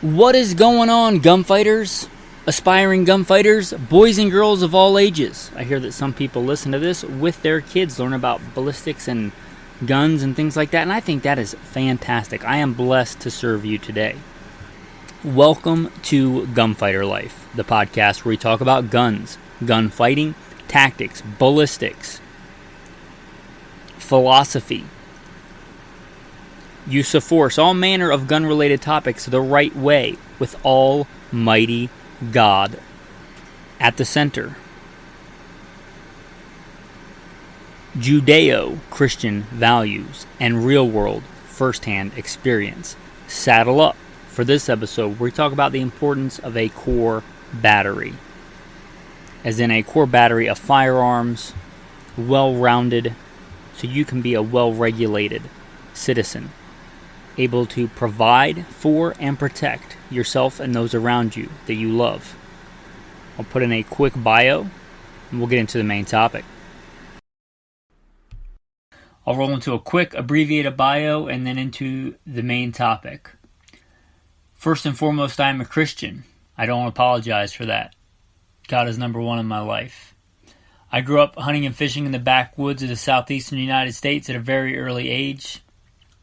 What is going on, gunfighters? Aspiring gunfighters, boys and girls of all ages. I hear that some people listen to this with their kids, learn about ballistics and guns and things like that, and I think that is fantastic. I am blessed to serve you today. Welcome to Gunfighter Life, the podcast where we talk about guns, gunfighting, tactics, ballistics, philosophy, use of force, all manner of gun-related topics the right way, with Almighty God at the center. Judeo-Christian values and real-world first-hand experience. Saddle up for this episode where we talk about the importance of a core battery. As in a core battery of firearms, well-rounded, so you can be a well-regulated citizen, able to provide for and protect yourself and those around you that you love. I'll put in a quick bio, and we'll get into the main topic. I'll roll into a quick abbreviated bio and then into the main topic. First and foremost, I am a Christian. I don't apologize for that. God is number one in my life. I grew up hunting and fishing in the backwoods of the southeastern United States at a very early age.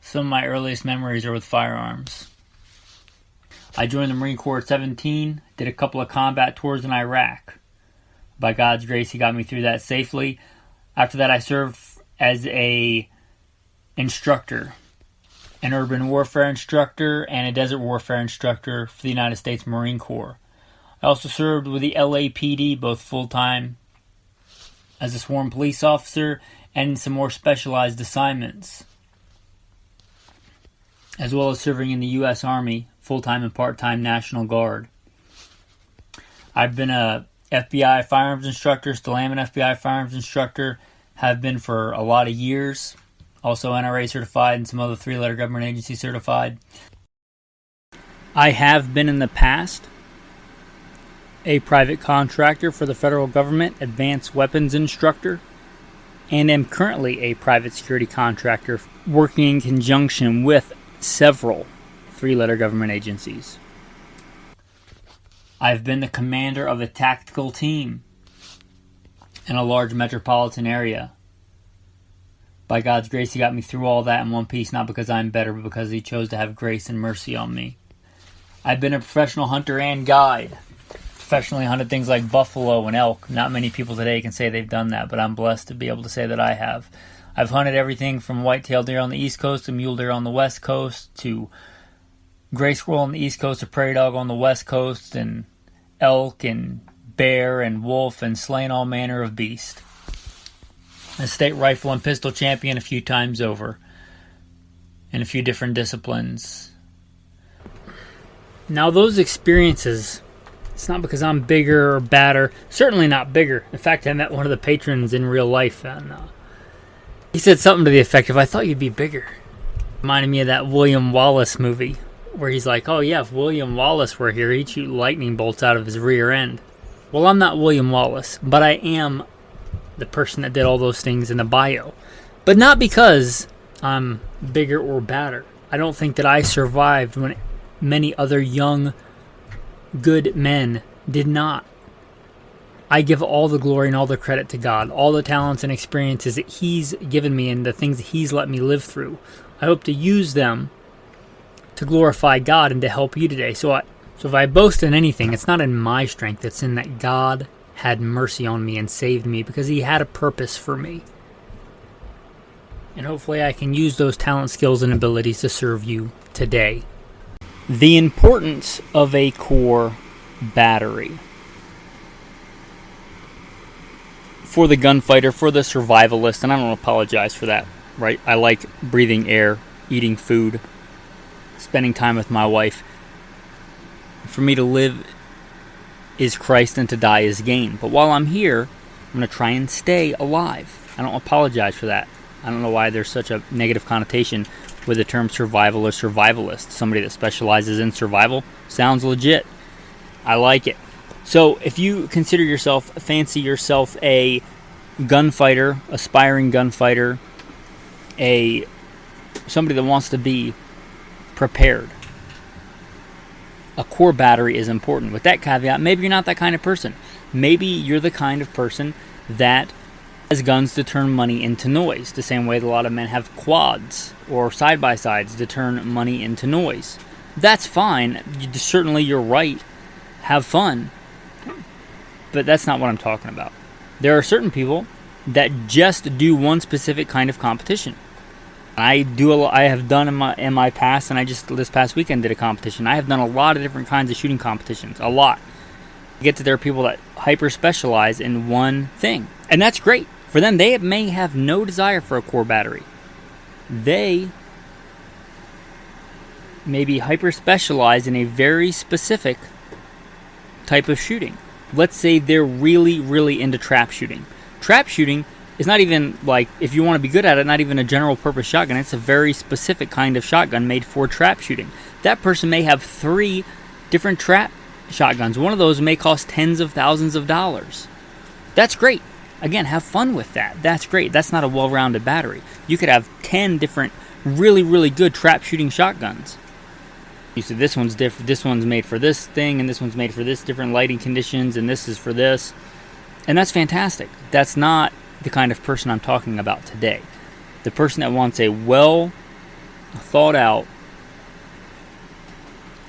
Some of my earliest memories are with firearms. I joined the Marine Corps at 17, did a couple of combat tours in Iraq. By God's grace, He got me through that safely. After that, I served as an instructor, an urban warfare instructor and a desert warfare instructor for the United States Marine Corps. I also served with the LAPD, both full-time as a sworn police officer and some more specialized assignments, as well as serving in the U.S. Army, full-time and part-time National Guard. I've been a FBI firearms instructor, still am an FBI firearms instructor, have been for a lot of years, also NRA certified and some other three-letter government agency certified. I have been in the past a private contractor for the federal government, advanced weapons instructor, and am currently a private security contractor working in conjunction with several three-letter government agencies. I've been the commander of a tactical team in a large metropolitan area. By God's grace, He got me through all that in one piece, not because I'm better, but because He chose to have grace and mercy on me. I've been a professional hunter and guide. Professionally hunted things like buffalo and elk. Not many people today can say they've done that, but I'm blessed to be able to say that I have. I've hunted everything from white-tailed deer on the East Coast to mule deer on the West Coast to gray squirrel on the East Coast to prairie dog on the West Coast and elk and bear and wolf and slain all manner of beast. A state rifle and pistol champion a few times over in a few different disciplines. Now those experiences, it's not because I'm bigger or badder, certainly not bigger. In fact, I met one of the patrons in real life and he said something to the effect of, "I thought you'd be bigger." Reminded me of that William Wallace movie where he's like, "Oh yeah, if William Wallace were here, he'd shoot lightning bolts out of his rear end." Well, I'm not William Wallace, but I am the person that did all those things in the bio. But not because I'm bigger or badder. I don't think that I survived when many other young, good men did not. I give all the glory and all the credit to God, all the talents and experiences that He's given me and the things that He's let me live through. I hope to use them to glorify God and to help you today. So if I boast in anything, it's not in my strength, it's in that God had mercy on me and saved me because He had a purpose for me. And hopefully I can use those talent, skills, and abilities to serve you today. The importance of a core battery. For the gunfighter, for the survivalist, and I don't apologize for that, right? I like breathing air, eating food, spending time with my wife. For me to live is Christ and to die is gain. But while I'm here, I'm going to try and stay alive. I don't apologize for that. I don't know why there's such a negative connotation with the term survival or survivalist. Somebody that specializes in survival sounds legit. I like it. So if you fancy yourself a gunfighter, aspiring gunfighter, somebody that wants to be prepared, a core battery is important. With that caveat, maybe you're not that kind of person. Maybe you're the kind of person that has guns to turn money into noise, the same way that a lot of men have quads or side-by-sides to turn money into noise. That's fine. Certainly you're right. Have fun. But that's not what I'm talking about. There are certain people that just do one specific kind of competition. I have done in my past, and I just this past weekend did a competition. I have done a lot of different kinds of shooting competitions. A lot. You get to there are people that hyper specialize in one thing. And that's great. For them, they may have no desire for a core battery. They may be hyper specialized in a very specific type of shooting. Let's say they're really, really into trap shooting. Trap shooting is not even like, if you want to be good at it, not even a general purpose shotgun. It's a very specific kind of shotgun made for trap shooting. That person may have 3 different trap shotguns. One of those may cost tens of thousands of dollars. That's great. Again, have fun with that. That's great. That's not a well-rounded battery. You could have 10 different really, really good trap shooting shotguns. You see, this one's different. This one's made for this thing, and this one's made for this different lighting conditions, and this is for this. And that's fantastic. That's not the kind of person I'm talking about today. The person that wants a well thought out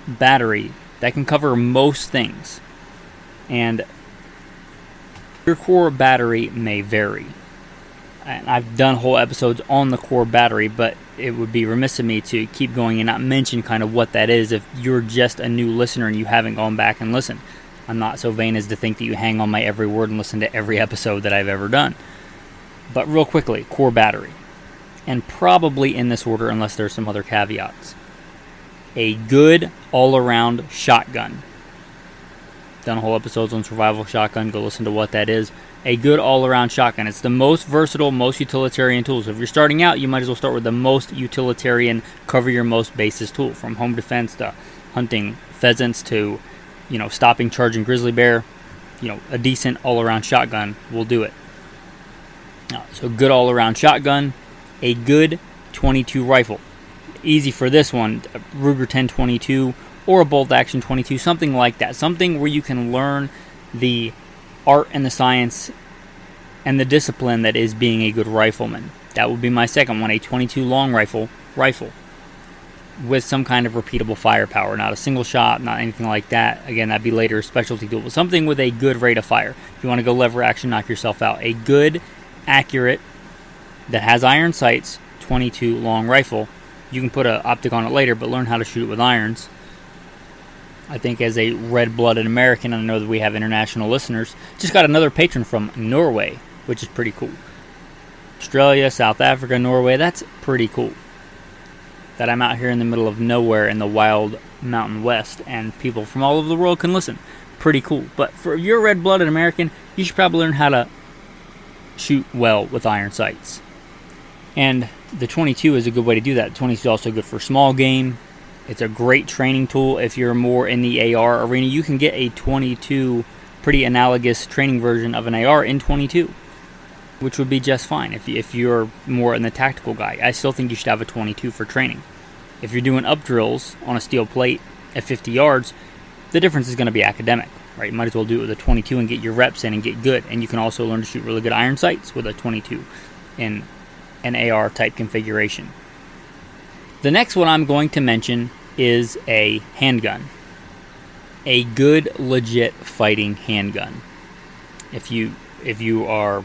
battery that can cover most things. And your core battery may vary. And I've done whole episodes on the core battery, but it would be remiss of me to keep going and not mention kind of what that is if you're just a new listener and you haven't gone back and listened. I'm not so vain as to think that you hang on my every word and listen to every episode that I've ever done. But real quickly, core battery. And probably in this order unless there's some other caveats. A good all-around shotgun. Done whole episodes on survival shotgun. Go listen to what that is. A good all-around shotgun. It's the most versatile, most utilitarian tool. So if you're starting out, you might as well start with the most utilitarian, cover your most bases tool. From home defense to hunting pheasants to, stopping charging grizzly bear. A decent all-around shotgun will do it. So good all-around shotgun. A good 22 rifle. Easy for this one. Ruger 1022 or a bolt-action 22. Something like that. Something where you can learn the art and the science and the discipline that is being a good rifleman. That would be my second one. A 22 long rifle with some kind of repeatable firepower. Not a single shot, not anything like that. Again, that'd be later a specialty tool. But something with a good rate of fire. If you want to go lever action, knock yourself out. A good, accurate, that has iron sights, 22 long rifle. You can put an optic on it later, but learn how to shoot it with irons. I think as a red-blooded American, and I know that we have international listeners, just got another patron from Norway, which is pretty cool. Australia, South Africa, Norway, that's pretty cool. That I'm out here in the middle of nowhere in the wild Mountain West, and people from all over the world can listen. Pretty cool. But for if you're a red-blooded American, you should probably learn how to shoot well with iron sights. And the 22 is a good way to do that. The 22 is also good for small game. It's a great training tool. If you're more in the AR arena, you can get a 22, pretty analogous training version of an AR in 22, which would be just fine if you're more in the tactical guy. I still think you should have a 22 for training. If you're doing up drills on a steel plate at 50 yards, the difference is going to be academic, right? You might as well do it with a 22 and get your reps in and get good. And you can also learn to shoot really good iron sights with a 22 in an AR type configuration. The next one I'm going to mention is a handgun. A good, legit fighting handgun. If you are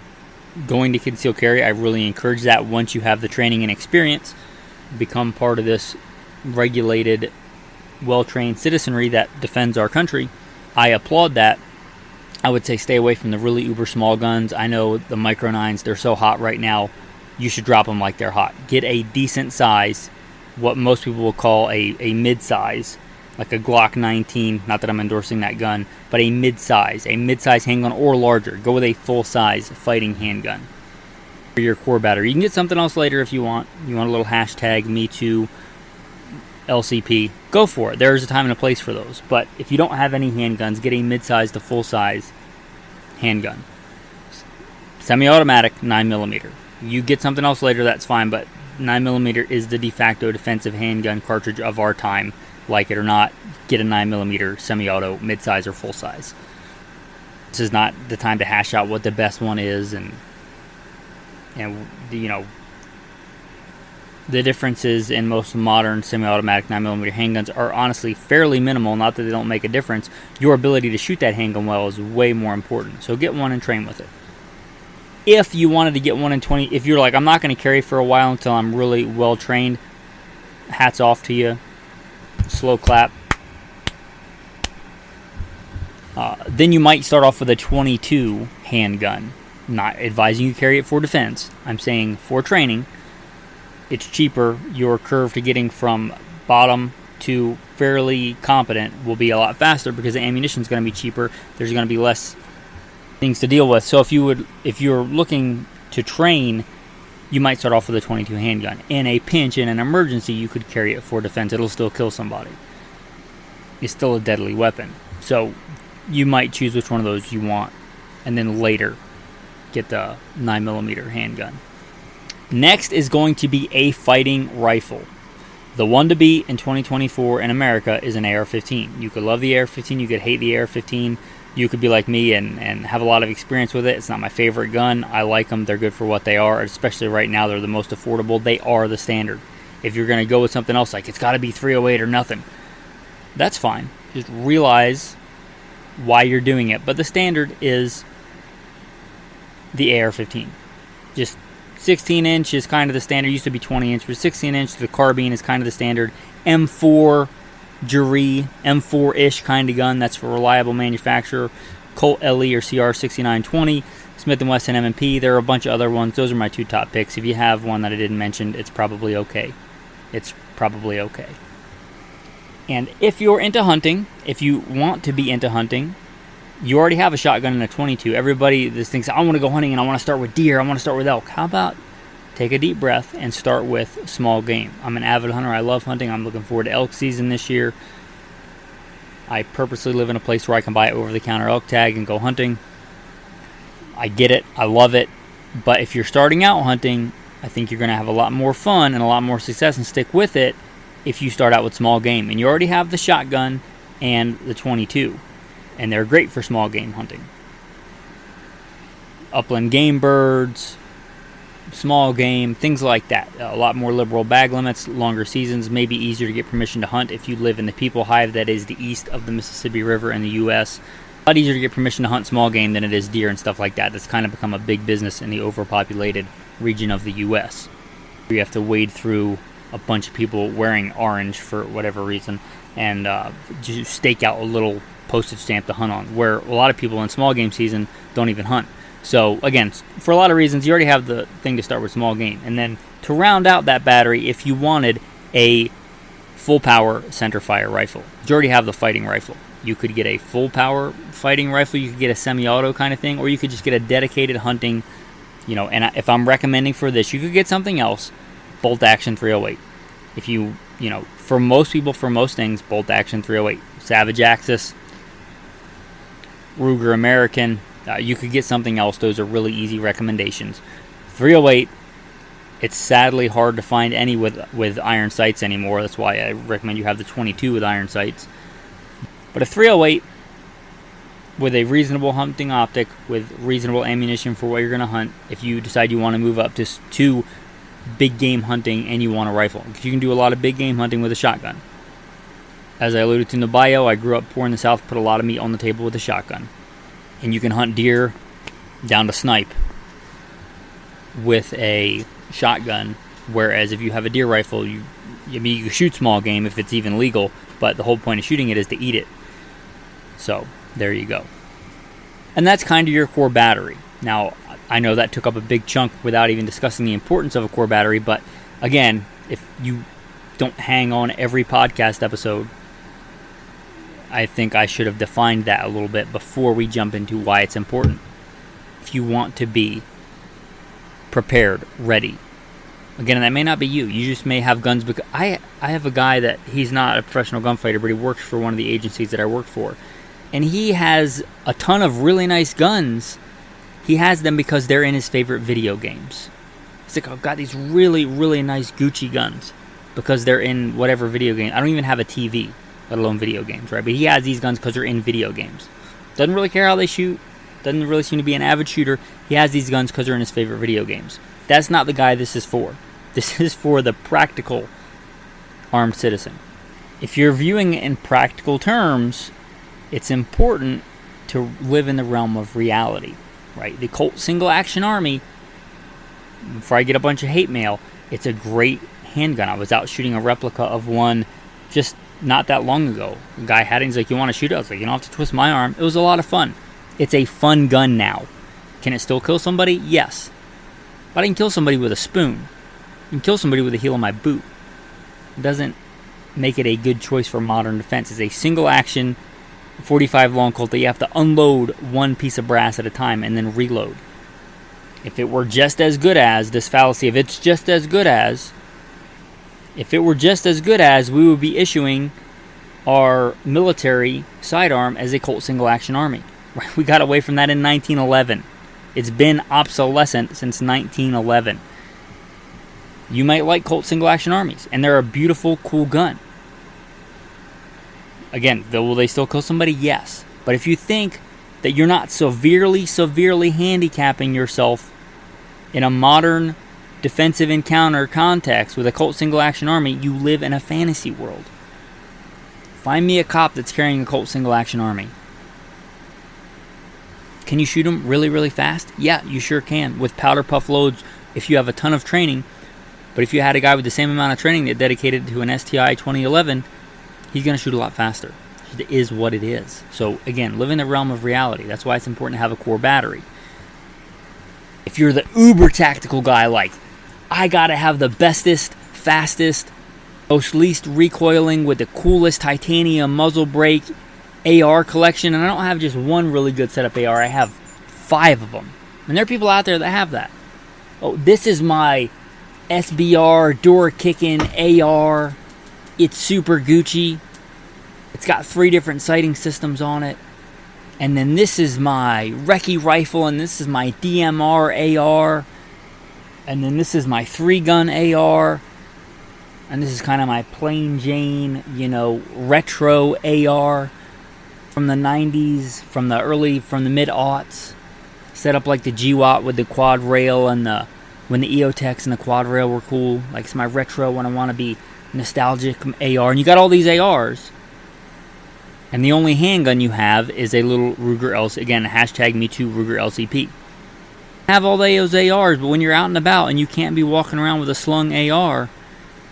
going to conceal carry, I really encourage that once you have the training and experience, become part of this regulated, well-trained citizenry that defends our country. I applaud that. I would say stay away from the really uber small guns. I know the micro 9s, they're so hot right now. You should drop them like they're hot. Get a decent size, what most people will call a mid-size, like a Glock 19, not that I'm endorsing that gun, but a mid-size handgun or larger. Go with a full-size fighting handgun for your core battery. You can get something else later if you want. You want a little hashtag #MeToo LCP, go for it. There's a time and a place for those. But if you don't have any handguns, get a mid-size to full-size handgun. Semi-automatic, 9mm. You get something else later, that's fine, but 9mm is the de facto defensive handgun cartridge of our time. like it or not, get a 9mm semi-auto, mid-size or full-size. This is not the time to hash out what the best one is, and you know, the differences in most modern semi-automatic 9mm handguns are honestly fairly minimal. Not that they don't make a difference. Your ability to shoot that handgun well is way more important. So get one and train with it. If you wanted to get one in 20, if you're like, I'm not going to carry for a while until I'm really well trained, hats off to you. Slow clap. Then you might start off with a 22 handgun. Not advising you carry it for defense. I'm saying for training. It's cheaper. Your curve to getting from bottom to fairly competent will be a lot faster because the ammunition is going to be cheaper. There's going to be less things to deal with. So if you're looking to train, you might start off with a 22 handgun. In a pinch, in an emergency, you could carry it for defense. It'll still kill somebody. It's still a deadly weapon. So you might choose which one of those you want, and then later get the 9mm handgun. Next is going to be a fighting rifle. The one to beat in 2024 in America is an AR-15. You could love the AR-15, you could hate the AR-15. You could be like me and have a lot of experience with it. It's not my favorite gun. I like them. They're good for what they are, especially right now. They're the most affordable. They are the standard. If you're going to go with something else, like it's got to be 308 or nothing, that's fine. Just realize why you're doing it. But the standard is the AR-15. Just 16 inch is kind of the standard. It used to be 20 inch, but 16 inch, the carbine is kind of the standard. M4 Jury, M4-ish kind of gun. That's a reliable manufacturer. Colt LE or CR6920, Smith & Wesson M&P. There are a bunch of other ones. Those are my two top picks. If you have one that I didn't mention, it's probably okay. It's probably okay. And if you're into hunting, if you want to be into hunting, you already have a shotgun and a 22. Everybody just thinks, I want to go hunting and I want to start with deer. I want to start with elk. How about take a deep breath and start with small game? I'm an avid hunter. I love hunting. I'm looking forward to elk season this year. I purposely live in a place where I can buy over-the-counter elk tag and go hunting. I get it. I love it. But if you're starting out hunting, I think you're going to have a lot more fun and a lot more success and stick with it if you start out with small game. And you already have the shotgun and the 22. And they're great for small game hunting. Upland game birds, small game, things like that. A lot more liberal bag limits, longer seasons, maybe easier to get permission to hunt if you live in the people hive that is the east of the Mississippi River in the U.S. A lot easier to get permission to hunt small game than it is deer and stuff like that. That's kind of become a big business in the overpopulated region of the U.S. You have to wade through a bunch of people wearing orange for whatever reason and just stake out a little postage stamp to hunt on, where a lot of people in small game season don't even hunt. So again, for a lot of reasons, you already have the thing to start with small game. And then to round out that battery, if you wanted a full power center fire rifle, you already have the fighting rifle. You could get a full power fighting rifle, you could get a semi-auto kind of thing, or you could just get a dedicated hunting, and if I'm recommending for this, you could get something else, bolt action 308. If for most people, for most things, bolt action 308. Savage Axis, Ruger American, you could get something else. Those are really easy recommendations. 308, it's sadly hard to find any with iron sights anymore. That's why I recommend you have the 22 with iron sights. But a 308 with a reasonable hunting optic, with reasonable ammunition for what you're going to hunt, if you decide you want to move up to big game hunting and you want a rifle. You can do a lot of big game hunting with a shotgun. As I alluded to in the bio, I grew up poor in the South, put a lot of meat on the table with a shotgun. And you can hunt deer down to snipe with a shotgun, whereas if you have a deer rifle, you shoot small game if it's even legal, but the whole point of shooting it is to eat it. So, there you go. And that's kind of your core battery. Now, I know that took up a big chunk without even discussing the importance of a core battery, but again, if you don't hang on every podcast episode, I think I should have defined that a little bit before we jump into why it's important. If you want to be prepared, ready. Again, that may not be you. You just may have guns. Because I have a guy that he's not a professional gunfighter, but he works for one of the agencies that I work for. And he has a ton of really nice guns. He has them because they're in his favorite video games. He's like, I've got these really, really nice Gucci guns. because they're in whatever video game. I don't even have a TV, let alone video games, right? But he has these guns because they're in video games. Doesn't really care how they shoot. Doesn't really seem to be an avid shooter. He has these guns because they're in his favorite video games. That's not the guy this is for. This is for the practical armed citizen. If you're viewing it in practical terms, it's important to live in the realm of reality, right? The Colt Single Action Army, before I get a bunch of hate mail, it's a great handgun. I was out shooting a replica of one just not that long ago. The guy had it, he's like, you want to shoot it? I was like, you don't have to twist my arm. It was a lot of fun. It's a fun gun now. Can it still kill somebody? Yes. But I can kill somebody with a spoon. I can kill somebody with the heel of my boot. It doesn't make it a good choice for modern defense. It's a single action 45 long Colt that you have to unload one piece of brass at a time and then reload. If it were just as good as this fallacy, if it were just as good as, we would be issuing our military sidearm as a Colt Single Action Army. Right? We got away from that in 1911. It's been obsolescent since 1911. You might like Colt Single Action Armies, and they're a beautiful, cool gun. Again, will they still kill somebody? Yes. But if you think that you're not severely handicapping yourself in a modern defensive encounter context with a Colt Single Action Army, you live in a fantasy world. Find me a cop that's carrying a Colt Single Action Army. Can you shoot them really fast? Yeah, you sure can. With powder puff loads, if you have a ton of training. But if you had a guy with the same amount of training that dedicated to an STI 2011, he's going to shoot a lot faster. It is what it is. So again, live in the realm of reality. That's why it's important to have a core battery. If you're the uber tactical guy, like, I got to have the bestest, fastest, most least recoiling with the coolest titanium muzzle brake AR collection, and I don't have just one really good setup AR, I have 5 of them. And there are people out there that have that. Oh, this is my SBR door kicking AR. It's super Gucci. It's got 3 different sighting systems on it. And then this is my recce rifle, and this is my DMR AR. And then this is my 3-gun AR. And this is kind of my plain Jane, retro AR from the 90s, from the mid-aughts. Set up like the GWAT with the quad rail and when the EOTechs and the quad rail were cool. Like, it's my retro when I want to be nostalgic AR. And you got all these ARs. And the only handgun you have is a little Ruger LCP. Again, hashtag #MeToo Ruger LCP. Have all those ARs, but when you're out and about and you can't be walking around with a slung AR,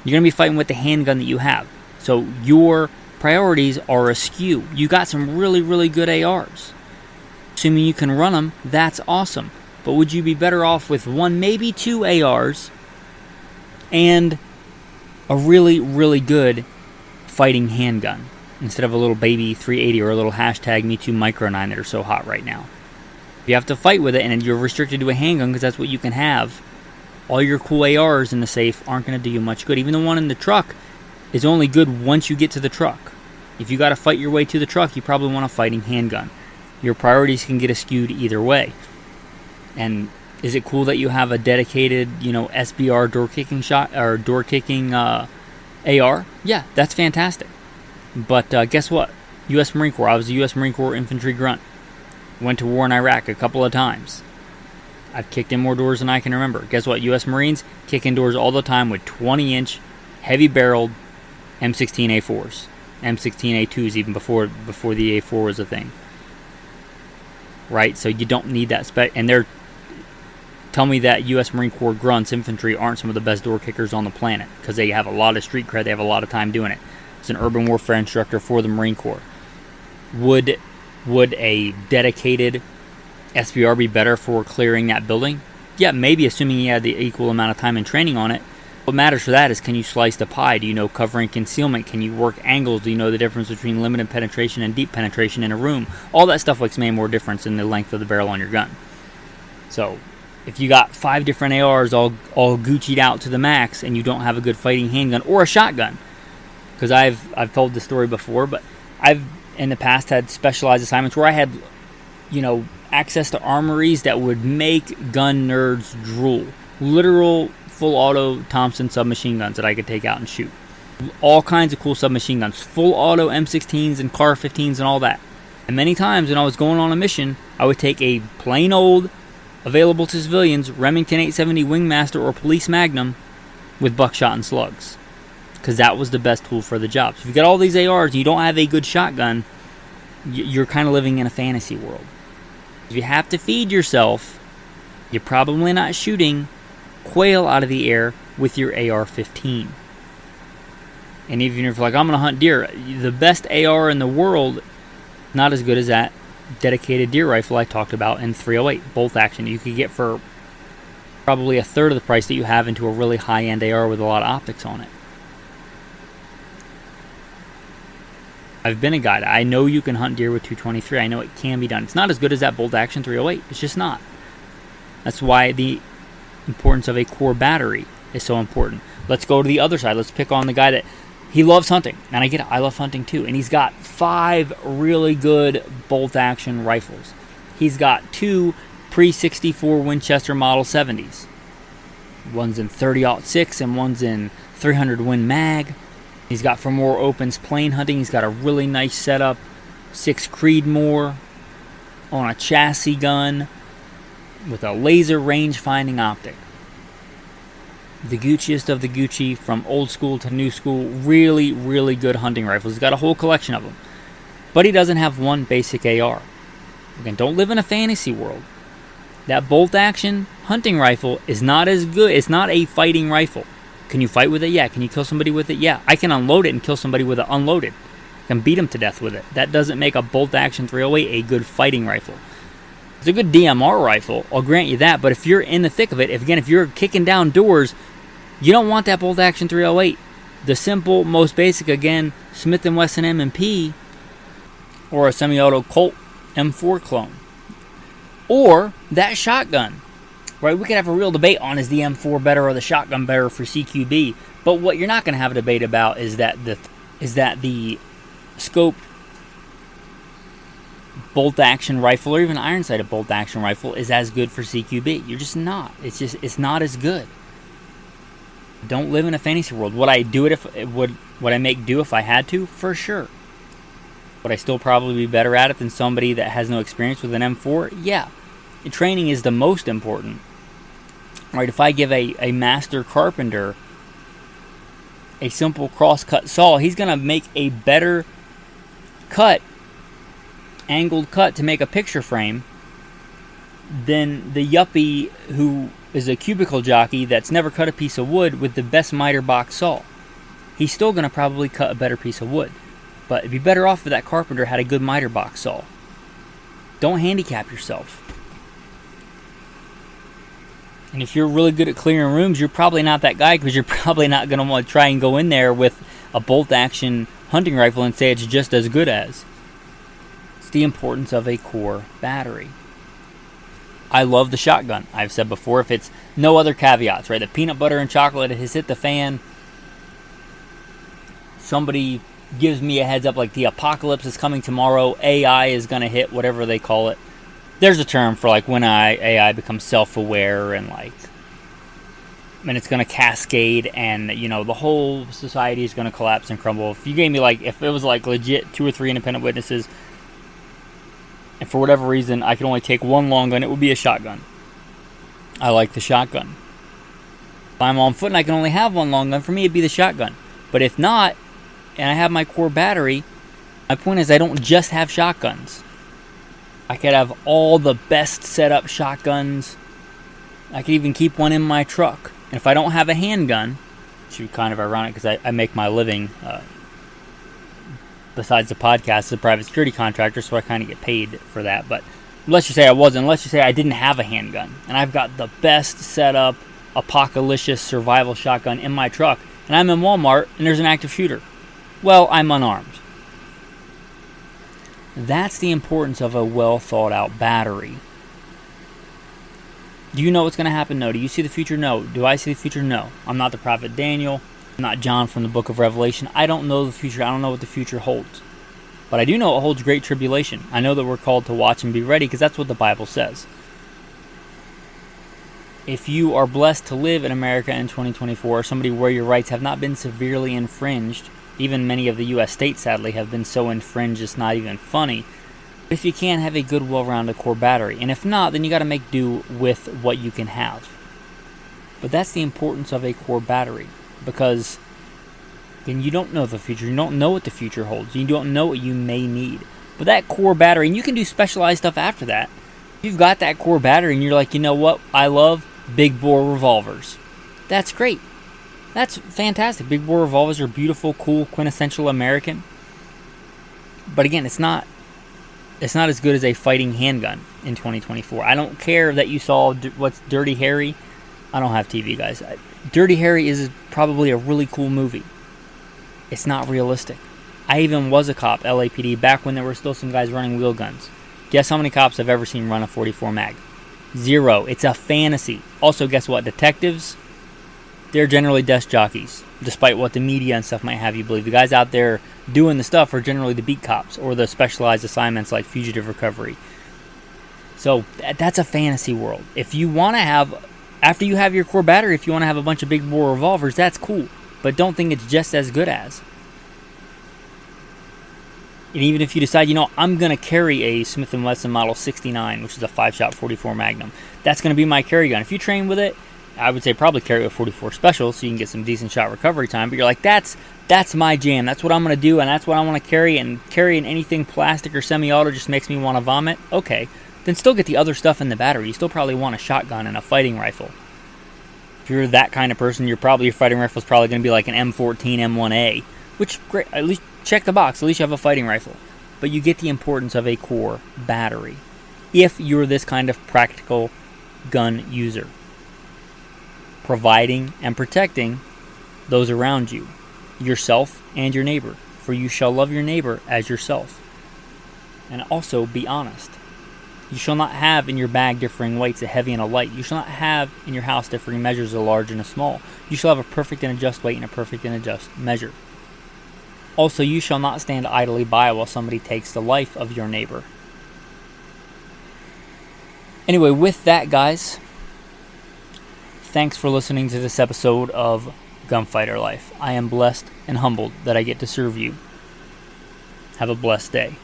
you're going to be fighting with the handgun that you have. So your priorities are askew. You got some really good ARs. Assuming you can run them, that's awesome. But would you be better off with 1, maybe 2 ARs and a really good fighting handgun instead of a little baby 380 or a little hashtag #MeToo Micro 9 that are so hot right now? If you have to fight with it and you're restricted to a handgun because that's what you can have, all your cool ARs in the safe aren't going to do you much good. Even the one in the truck is only good once you get to the truck. If you got to fight your way to the truck, you probably want a fighting handgun. Your priorities can get askewed either way. And is it cool that you have a dedicated, SBR door kicking shot or door kicking AR? Yeah, that's fantastic. But guess what? U.S. Marine Corps. I was a U.S. Marine Corps infantry grunt. Went to war in Iraq a couple of times. I've kicked in more doors than I can remember. Guess what? U.S. Marines kick in doors all the time with 20-inch, heavy-barreled M16A4s. M16A2s even before the A4 was a thing. Right? So you don't need that spec. And tell me that U.S. Marine Corps grunts, infantry, aren't some of the best door kickers on the planet. Because they have a lot of street cred. They have a lot of time doing it. It's an urban warfare instructor for the Marine Corps. Would a dedicated SBR be better for clearing that building? Yeah, maybe, assuming you had the equal amount of time and training on it. What matters for that is, can you slice the pie? Do you know covering concealment? Can you work angles? Do you know the difference between limited penetration and deep penetration in a room? All that stuff makes more difference in the length of the barrel on your gun. So, if you got 5 different ARs all Gucci'd out to the max and you don't have a good fighting handgun or a shotgun, because I've told this story before, but I've in the past had specialized assignments where I had, access to armories that would make gun nerds drool. Literal full auto Thompson submachine guns that I could take out and shoot. All kinds of cool submachine guns, full auto M16s and Car 15s and all that. And many times when I was going on a mission, I would take a plain old, available to civilians, Remington 870 Wingmaster or Police Magnum with buckshot and slugs. Because that was the best tool for the job. So if you got all these ARs and you don't have a good shotgun, you're kind of living in a fantasy world. If you have to feed yourself, you're probably not shooting quail out of the air with your AR-15. And even if you're like, I'm going to hunt deer, the best AR in the world, not as good as that dedicated deer rifle I talked about in 308, bolt action. You could get for probably a third of the price that you have into a really high-end AR with a lot of optics on it. I've been a guide. I know you can hunt deer with 223. I know it can be done. It's not as good as that bolt action 308. It's just not. That's why the importance of a core battery is so important. Let's go to the other side. Let's pick on the guy that he loves hunting. And I get it. I love hunting too. And he's got 5 really good bolt action rifles. He's got 2 pre-64 Winchester Model 70s. One's in 30-06 and one's in 300 Win Mag. He's got for more opens plain hunting. He's got a really nice setup. 6 Creedmoor on a chassis gun with a laser range finding optic. The Gucciest of the Gucci, from old school to new school. Really, really good hunting rifles. He's got a whole collection of them. But he doesn't have one basic AR. Again, don't live in a fantasy world. That bolt action hunting rifle is not as good. It's not a fighting rifle. Can you fight with it? Yeah. Can you kill somebody with it? Yeah. I can unload it and kill somebody with it unloaded. I can beat them to death with it. That doesn't make a bolt action 308 a good fighting rifle. It's a good DMR rifle, I'll grant you that, but if you're in the thick of it, if you're kicking down doors, you don't want that bolt action 308. The simple, most basic, again, Smith & Wesson M&P or a semi-auto Colt M4 clone. Or that shotgun. Right, we could have a real debate on is the M4 better or the shotgun better for CQB. But what you're not going to have a debate about is that the scope bolt action rifle or even iron sighted bolt action rifle is as good for CQB. You're just not. It's not as good. Don't live in a fantasy world. Would I do it would I make do if I had to? For sure. Would I still probably be better at it than somebody that has no experience with an M4? Yeah. Training is the most important. Right, if I give a master carpenter a simple cross-cut saw, he's going to make a better cut, angled cut to make a picture frame than the yuppie who is a cubicle jockey that's never cut a piece of wood with the best miter box saw. He's still going to probably cut a better piece of wood. But it'd be better off if that carpenter had a good miter box saw. Don't handicap yourself. And if you're really good at clearing rooms, you're probably not that guy because you're probably not going to want to try and go in there with a bolt-action hunting rifle and say it's just as good as. It's the importance of a core battery. I love the shotgun. I've said before, if it's no other caveats, right? The peanut butter and chocolate has hit the fan. Somebody gives me a heads up like the apocalypse is coming tomorrow. AI is going to hit, whatever they call it. There's a term for like when AI becomes self-aware and it's going to cascade and, the whole society is going to collapse and crumble. If you gave me if it was legit 2 or 3 independent witnesses and for whatever reason I could only take one long gun, it would be a shotgun. I like the shotgun. If I'm on foot and I can only have one long gun, for me it'd be the shotgun. But if not, and I have my core battery, my point is I don't just have shotguns. I could have all the best setup shotguns. I could even keep one in my truck. And if I don't have a handgun, which would be kind of ironic because I make my living, besides the podcast, as a private security contractor, so I kind of get paid for that. But let's just say I wasn't. Let's just say I didn't have a handgun. And I've got the best setup, apocalyptic survival shotgun in my truck. And I'm in Walmart and there's an active shooter. Well, I'm unarmed. That's the importance of a well thought out battery. Do you know what's going to happen? No. Do you see the future? No. Do I see the future? No. I'm not the prophet Daniel. I'm not John from the book of Revelation. I don't know the future. I don't know what the future holds. But I do know it holds great tribulation. I know that we're called to watch and be ready because that's what the Bible says. If you are blessed to live in America in 2024, somebody where your rights have not been severely infringed, even many of the U.S. states, sadly, have been so infringed it's not even funny. If you can, have a good, well-rounded core battery. And if not, then you got to make do with what you can have. But that's the importance of a core battery, because then you don't know the future. You don't know what the future holds. You don't know what you may need. But that core battery, and you can do specialized stuff after that. If you've got that core battery and you're like, you know what, I love big bore revolvers. That's great. That's fantastic. Big bore revolvers are beautiful, cool, quintessential American. But again, it's not as good as a fighting handgun in 2024. I don't care that you saw what's Dirty Harry. I don't have TV, guys. Dirty Harry is probably a really cool movie. It's not realistic. I even was a cop, LAPD, back when there were still some guys running wheel guns. Guess how many cops I've ever seen run a 44 mag? 0. It's a fantasy. Also, guess what? Detectives, they're generally desk jockeys, despite what the media and stuff might have you believe. The guys out there doing the stuff are generally the beat cops or the specialized assignments like fugitive recovery. So that's a fantasy world. If you want to have, after you have your core battery, if you want to have a bunch of big bore revolvers, that's cool. But don't think it's just as good as. And even if you decide, I'm going to carry a Smith & Wesson Model 69, which is a 5-shot 44 Magnum, that's going to be my carry gun. If you train with it, I would say probably carry a 44 Special so you can get some decent shot recovery time. But you're like, that's my jam. That's what I'm going to do, and that's what I want to carry. And carrying anything plastic or semi-auto just makes me want to vomit. Okay, then still get the other stuff in the battery. You still probably want a shotgun and a fighting rifle. If you're that kind of person, your fighting rifle is probably going to be like an M14, M1A, which, great, at least check the box. At least you have a fighting rifle. But you get the importance of a core battery if you're this kind of practical gun user, providing and protecting those around you, yourself and your neighbor. For you shall love your neighbor as yourself. And also be honest. You shall not have in your bag differing weights, a heavy and a light. You shall not have in your house differing measures, a large and a small. You shall have a perfect and a just weight and a perfect and a just measure. Also, you shall not stand idly by while somebody takes the life of your neighbor. Anyway, with that, guys, thanks for listening to this episode of Gunfighter Life. I am blessed and humbled that I get to serve you. Have a blessed day.